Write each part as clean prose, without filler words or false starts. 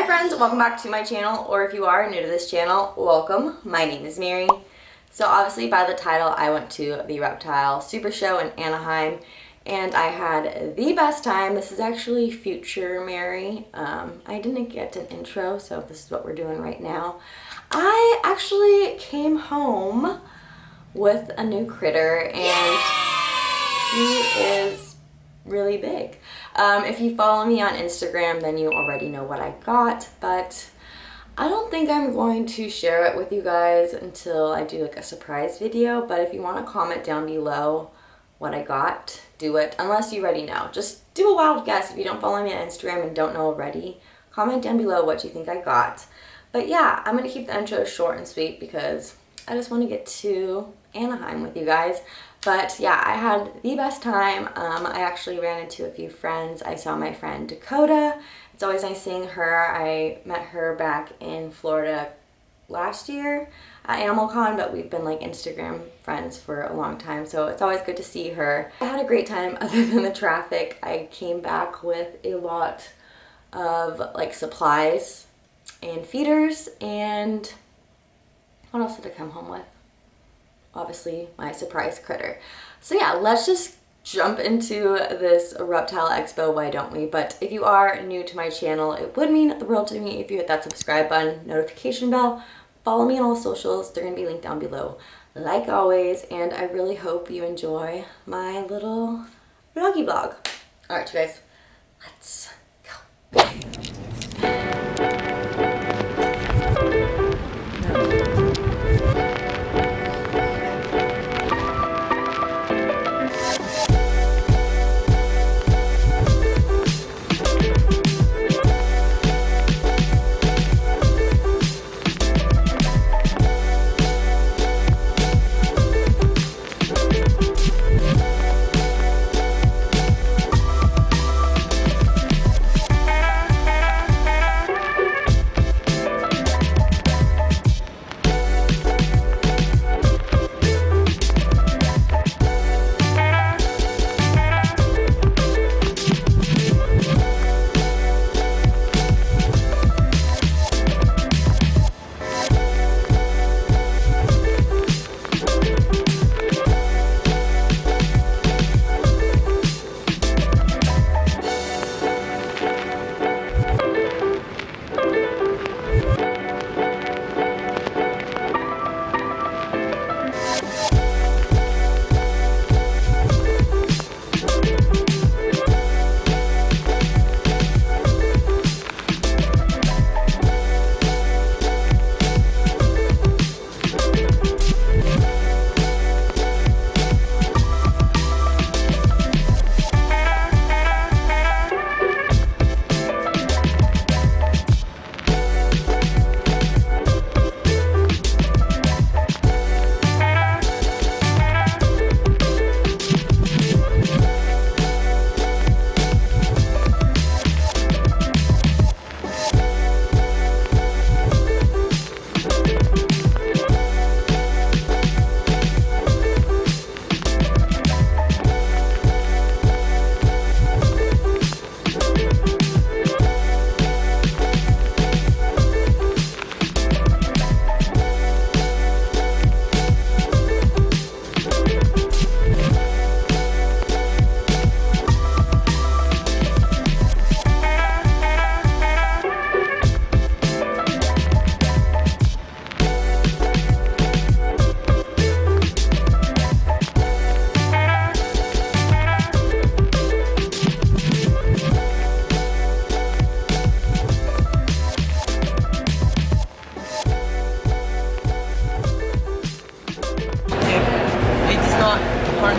Hi friends, welcome back to my channel, or if you are new to this channel, welcome. My name is Mary. So obviously by the title, I went to the Reptile Super Show in Anaheim and I had the best time. This is actually future Mary. I didn't get an intro, so this is what we're doing right now. I actually came home with a new critter and he is really big. If you follow me on Instagram, then you already know what I got, but I don't think I'm going to share it with you guys until I do like a surprise video. But if you want to comment down below what I got, do it, unless you already know. Just do a wild guess. If you don't follow me on Instagram and don't know already, comment down below what you think I got. But yeah, I'm going to keep the intro short and sweet because I just want to get to Anaheim with you guys. But yeah, I had the best time. I actually ran into a few friends. I saw my friend Dakota. It's always nice seeing her. I met her back in Florida last year at Animal Con, but we've been like Instagram friends for a long time, so it's always good to see her. I had a great time other than the traffic. I came back with a lot of like supplies and feeders, and what else did I come home with? Obviously my surprise critter. So yeah, let's just jump into this Reptile Expo, why don't we? But if you are new to my channel, it would mean the world to me if you hit that subscribe button, notification bell, follow me on all socials. They're gonna be linked down below like always, and I really hope you enjoy my little vloggy vlog. All right, you guys, let's go.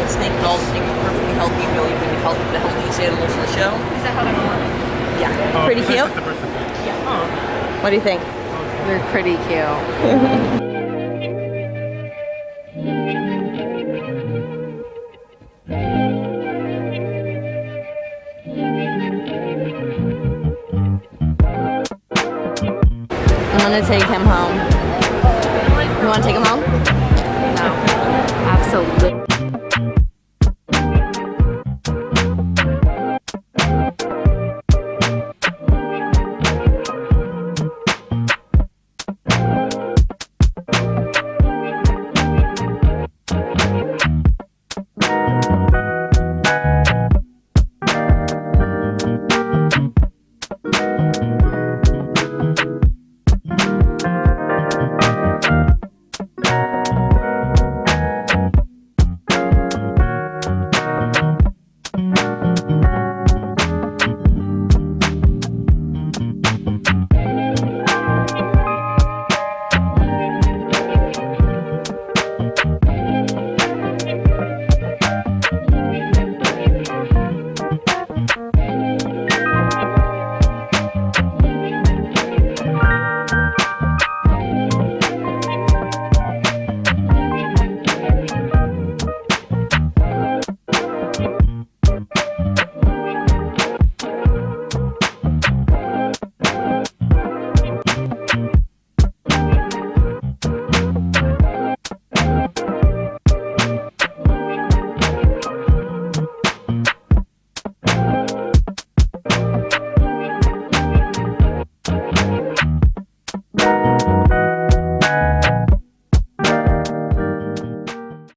Snake and all snakes are perfectly healthy, really help the healthiest animals in the show. Is that how they want? Yeah. Oh, pretty cute? Yeah. Oh, okay. What do you think? They're pretty cute. I'm gonna take him home. You wanna take him home? No. Absolutely.